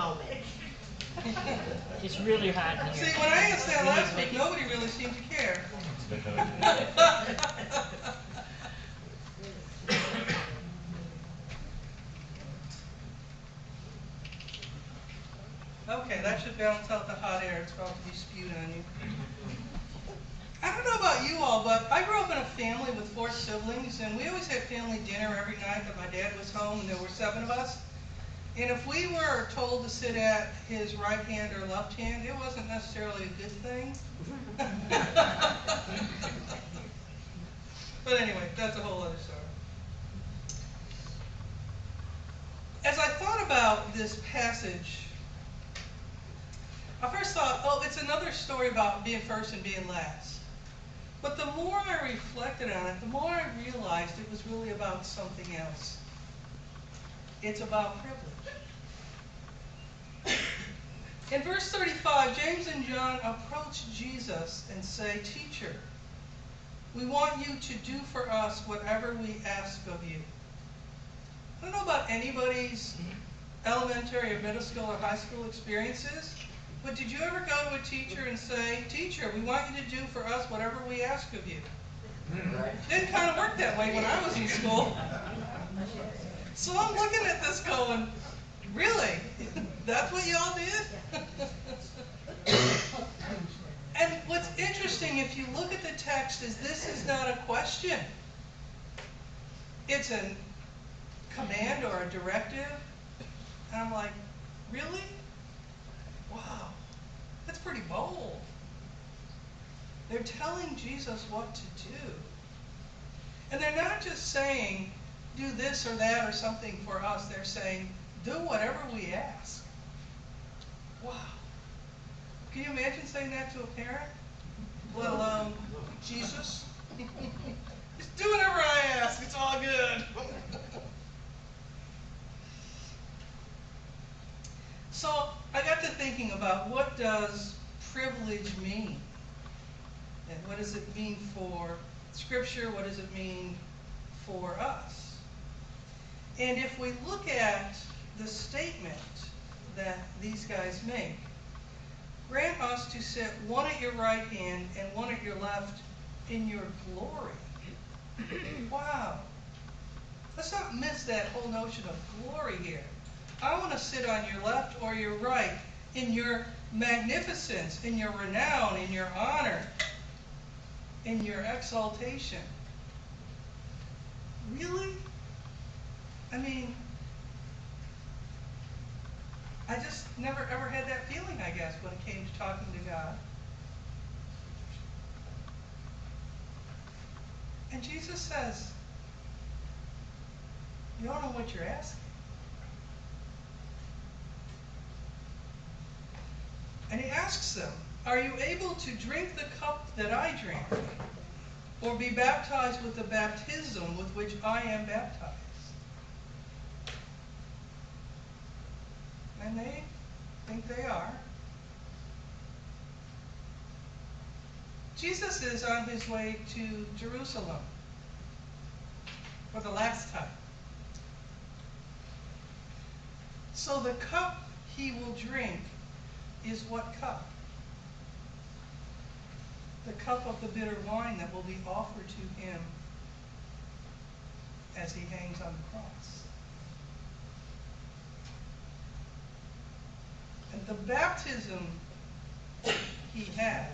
moment. It's really hot in here. See, when I asked that last week, nobody really seemed to care. Okay, that should balance out the hot air. It's about to be spewed on you. I don't know about you all, but I grew up in a family with 4 siblings, and we always had family dinner every night that my dad was home, and there were 7 of us. And if we were told to sit at his right hand or left hand, it wasn't necessarily a good thing. But anyway, that's a whole other story. As I thought about this passage, I first thought, oh, it's another story about being first and being last. But the more I reflected on it, the more I realized it was really about something else. It's about privilege. In verse 35, James and John approach Jesus and say, "Teacher, we want you to do for us whatever we ask of you." I don't know about anybody's elementary or middle school or high school experiences, but did you ever go to a teacher and say, "Teacher, we want you to do for us whatever we ask of you"? It didn't kind of work that way when I was in school. So I'm looking at this going, really? That's what y'all did? And what's interesting, if you look at the text, is this is not a question. It's a command or a directive. And I'm like, really? Wow, that's pretty bold. They're telling Jesus what to do. And they're not just saying, do this or that or something for us. They're saying, do whatever we ask. Wow. Can you imagine saying that to a parent? Let alone Jesus? Just do whatever I ask. It's all good. So I got to thinking about, what does privilege mean? And what does it mean for Scripture? What does it mean for us? And if we look at the statement that these guys make, grant us to sit one at your right hand and one at your left in your glory. Wow. Let's not miss that whole notion of glory here. I want to sit on your left or your right in your magnificence, in your renown, in your honor, in your exaltation. Really? I mean, I just never ever had that feeling, I guess, when it came to talking to God. And Jesus says, you don't know what you're asking. And he asks them, are you able to drink the cup that I drink, or be baptized with the baptism with which I am baptized? And they think they are. Jesus is on his way to Jerusalem for the last time. So the cup he will drink is what cup? The cup of the bitter wine that will be offered to him as he hangs on the cross. And the baptism he has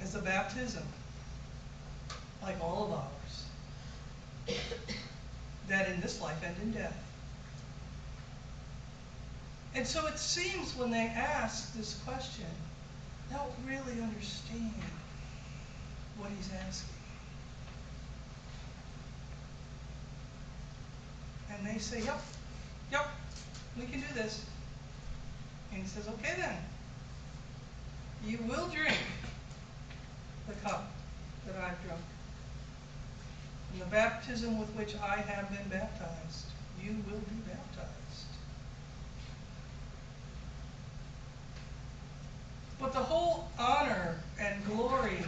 is a baptism like all of ours, that in this life and in death. And so it seems when they ask this question, they don't really understand what he's asking. And they say, yep, we can do this. And he says, okay then, you will drink the cup that I've drunk. And the baptism with which I have been baptized, you will be baptized. But the whole honor and glory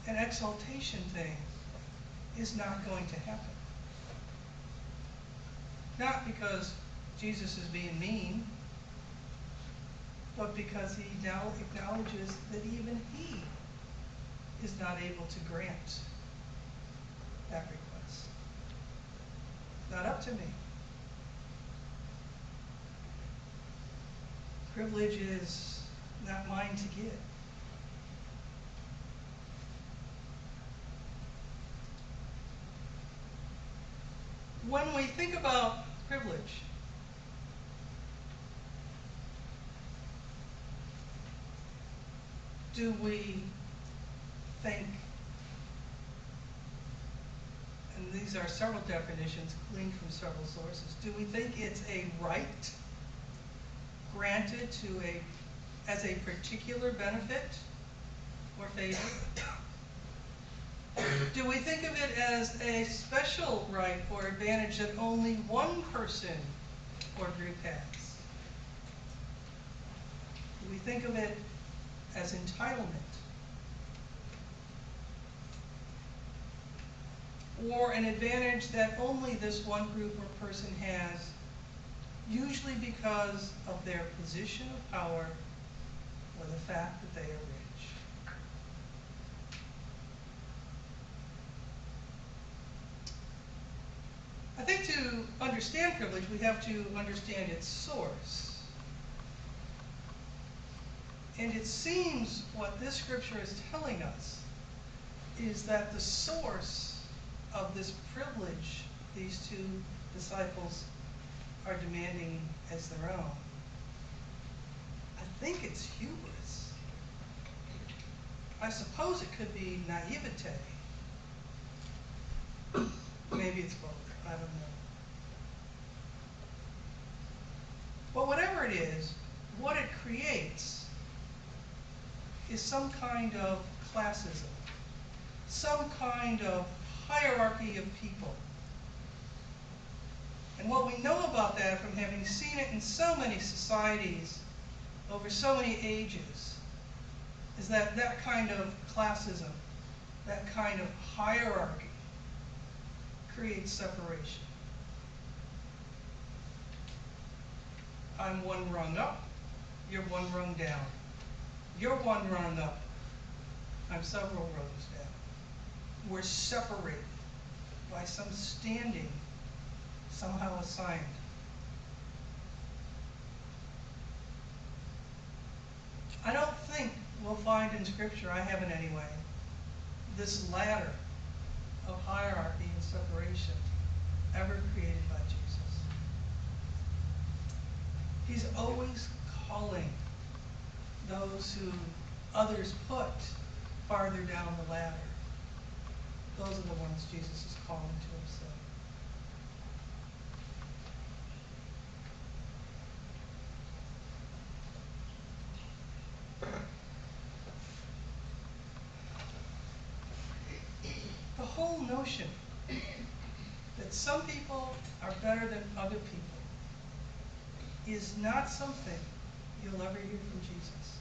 and exaltation thing is not going to happen. Not because Jesus is being mean, but because he now acknowledges that even he is not able to grant that request. Not up to me. Privilege is not mine to give. When we think about privilege, do we think, and these are several definitions gleaned from several sources, do we think it's a right granted as a particular benefit or favor? Do we think of it as a special right or advantage that only one person or group has? Do we think of it as entitlement? Or an advantage that only this one group or person has, usually because of their position of power or the fact that they are rich? I think to understand privilege, we have to understand its source. And it seems what this scripture is telling us is that the source of this privilege these two disciples are demanding as their own, I think it's hubris. I suppose it could be naivete. Maybe it's both. I don't know. But whatever it is, what it creates is some kind of classism, some kind of hierarchy of people. And what we know about that from having seen it in so many societies over so many ages is that that kind of classism, that kind of hierarchy creates separation. I'm one rung up, you're one rung down. You're one rung up, I'm several rungs down. We're separated by some standing somehow assigned. I don't think we'll find in Scripture, I haven't anyway, this ladder of hierarchy and separation ever created by Jesus. He's always calling those who others put farther down the ladder. Those are the ones Jesus is calling to himself. The whole notion that some people are better than other people is not something you'll ever hear from Jesus.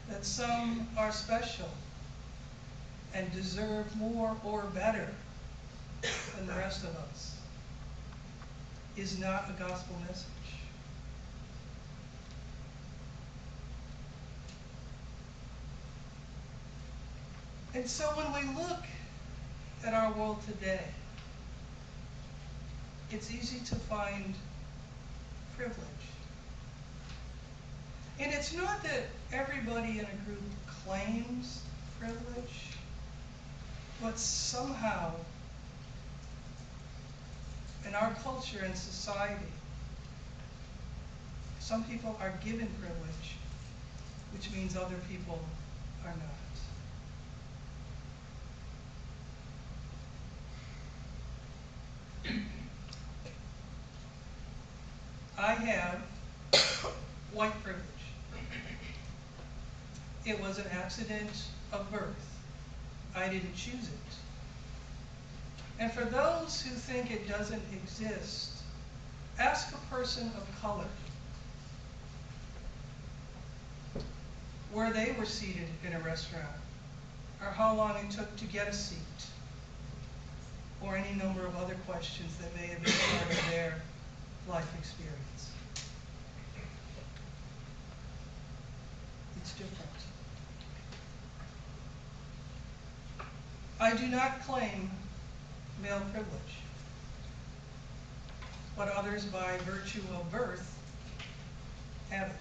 That some are special and deserve more or better than the rest of us is not a gospel message. And so when we look at our world today, it's easy to find privilege. And it's not that everybody in a group claims privilege, but somehow in our culture and society, some people are given privilege, which means other people are not. I have white privilege. It was an accident of birth. I didn't choose it. And for those who think it doesn't exist, ask a person of color where they were seated in a restaurant or how long it took to get a seat. or any number of other questions that may have been part of their life experience. It's different. I do not claim male privilege, but others by virtue of birth have it.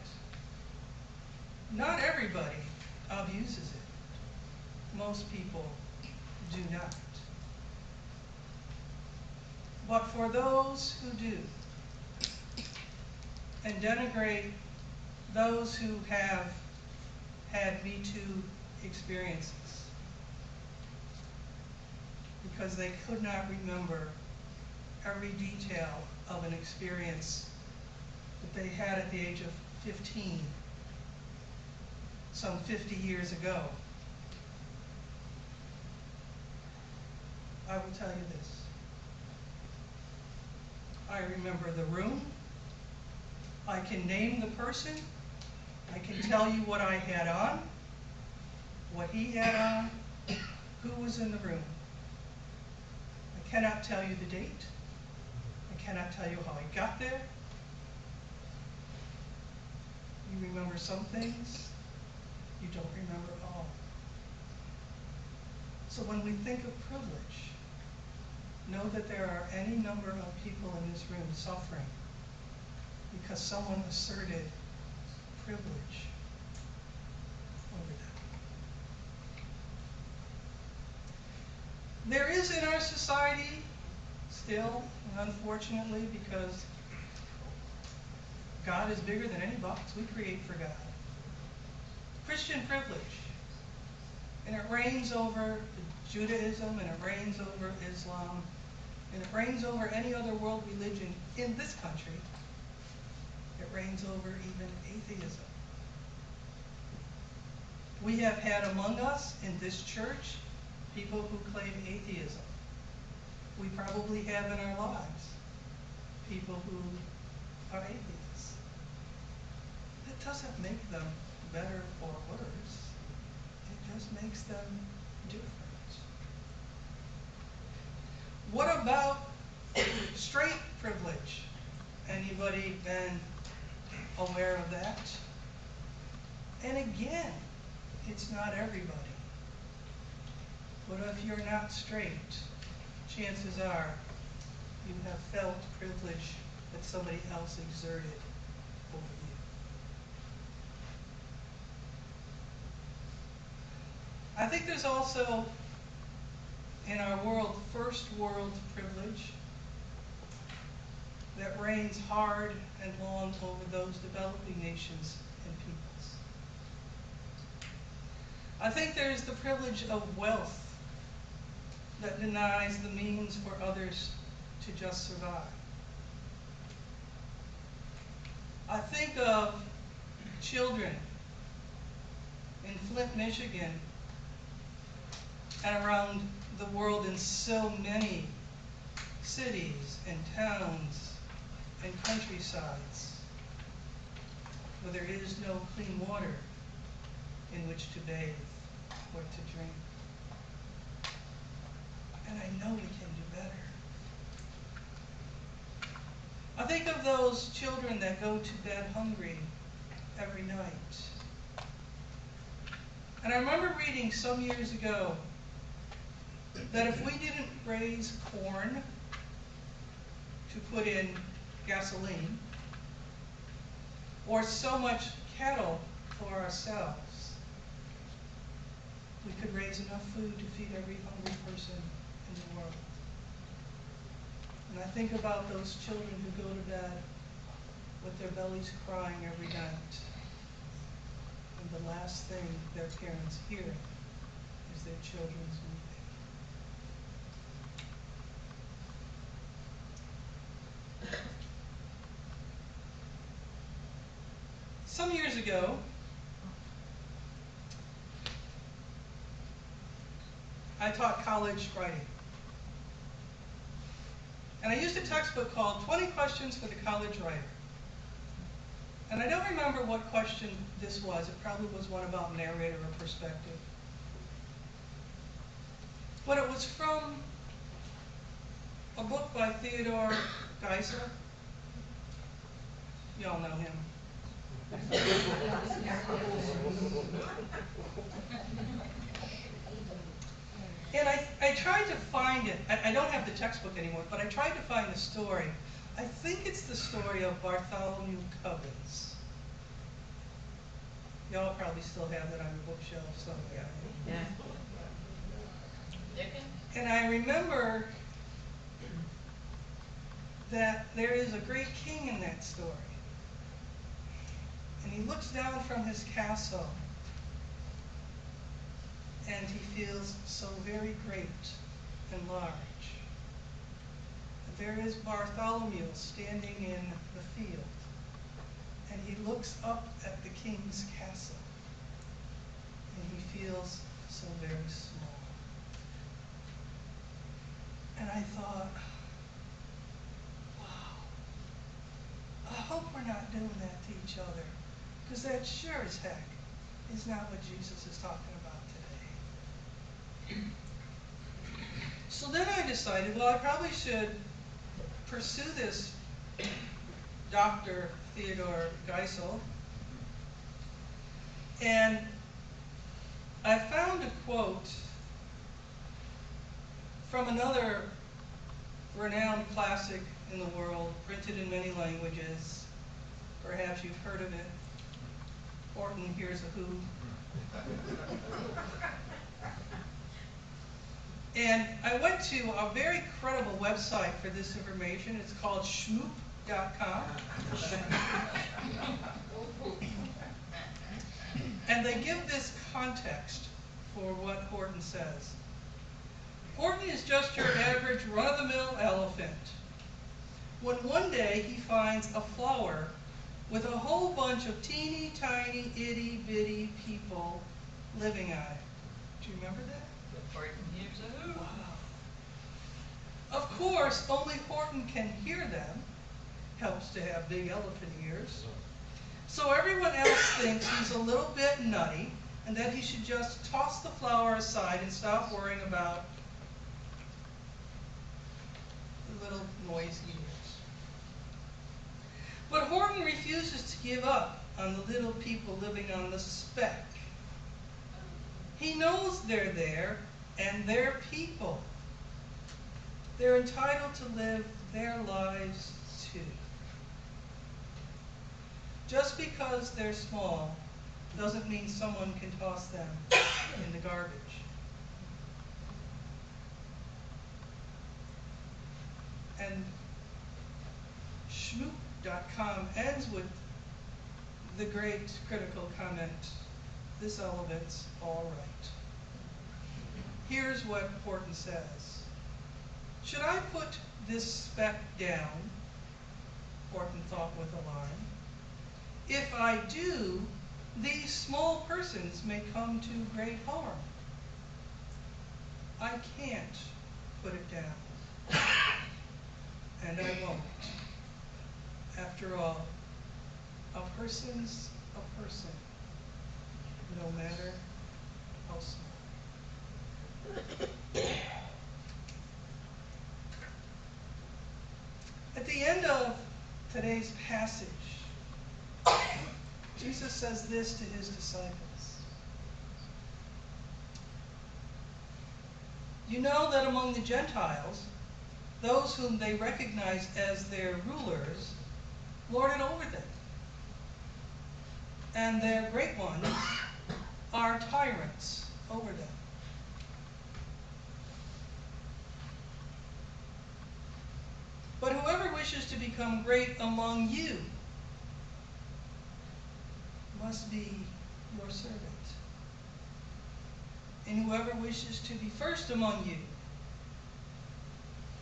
Not everybody abuses it. Most people do not. But for those who do, and denigrate those who have had Me Too experiences because they could not remember every detail of an experience that they had at the age of 15, some 50 years ago, I will tell you this. I remember the room. I can name the person. I can tell you what I had on, what he had on, who was in the room. I cannot tell you the date. I cannot tell you how I got there. You remember some things, you don't remember all. So when we think of privilege, know that there are any number of people in this room suffering because someone asserted privilege over them. There is in our society still, unfortunately, because God is bigger than any box we create for God, Christian privilege. And it reigns over Judaism, and it reigns over Islam, and it reigns over any other world religion in this country. It reigns over even atheism. We have had among us in this church people who claim atheism. We probably have in our lives people who are atheists. That doesn't make them better or worse. It just makes them different. What about straight privilege? Anybody been aware of that? And again, it's not everybody. But if you're not straight, chances are you have felt privilege that somebody else exerted over you. I think there's also, in our world, first world privilege that reigns hard and long over those developing nations and peoples. I think there's the privilege of wealth that denies the means for others to just survive. I think of children in Flint, Michigan, and around the world in so many cities and towns and countrysides where there is no clean water in which to bathe or to drink. And I know we can do better. I think of those children that go to bed hungry every night. And I remember reading some years ago that if we didn't raise corn to put in gasoline, or so much cattle for ourselves, we could raise enough food to feed every hungry person in the world. And I think about those children who go to bed with their bellies crying every night, and the last thing their parents hear is their children's weeping. Some years ago, I taught college writing. And I used a textbook called 20 Questions for the College Writer. And I don't remember what question this was. It probably was one about narrator or perspective. But it was from a book by Theodore Geisel. Y'all know him. And I tried to find it. I don't have the textbook anymore, but I tried to find the story. I think it's the story of Bartholomew Cubbins. Y'all probably still have that on your bookshelf somewhere. Yeah. And I remember that there is a great king in that story. And he looks down from his castle and he feels so very great and large. And there is Bartholomew standing in the field, and he looks up at the king's castle, and he feels so very small. And I thought, wow, I hope we're not doing that to each other, because that sure as heck is not what Jesus is talking about today. So then I decided, well, I probably should pursue this Dr. Theodore Geisel. And I found a quote from another renowned classic in the world, printed in many languages. Perhaps you've heard of it. Horton Hears a Who. And I went to a very credible website for this information. It's called shmoop.com. And they give this context for what Horton says. Horton is just your average run-of-the-mill elephant. When one day he finds a flower with a whole bunch of teeny tiny itty bitty people living on it. Do you remember that? Horton Hears a Who. Wow. Of course, only Horton can hear them. Helps to have big elephant ears. So everyone else thinks he's a little bit nutty and that he should just toss the flower aside and stop worrying about the little noisy ears. But Horton refuses to give up on the little people living on the speck. He knows they're there, and they're people. They're entitled to live their lives too. Just because they're small doesn't mean someone can toss them in the garbage. And shmoop.com ends with the great critical comment, this elephant's all right. Here's what Horton says. Should I put this speck down? Horton thought with alarm. If I do, these small persons may come to great harm. I can't put it down. And I won't. After all, a person's a person, no matter how small. At the end of today's passage, Jesus says this to his disciples. You know that among the Gentiles, those whom they recognize as their rulers lord it over them, and their great ones are tyrants over them. But whoever wishes to become great among you must be your servant. And whoever wishes to be first among you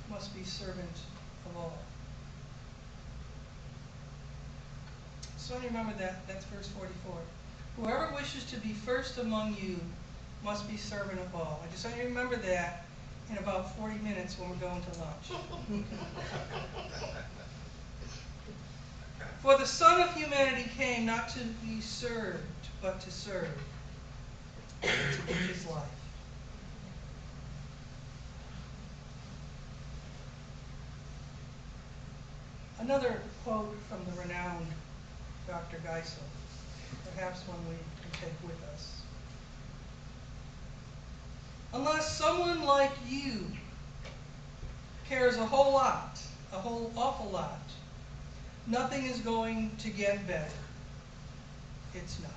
must be servant of all. So remember that, that's verse 44. Whoever wishes to be first among you must be servant of all. I just want you to remember that in about 40 minutes when we're going to lunch. For the Son of Humanity came not to be served, but to serve, and to give his life. Another quote from the renowned Dr. Geisel, perhaps one we can take with us. Unless someone like you cares a whole lot, a whole awful lot, nothing is going to get better. It's not.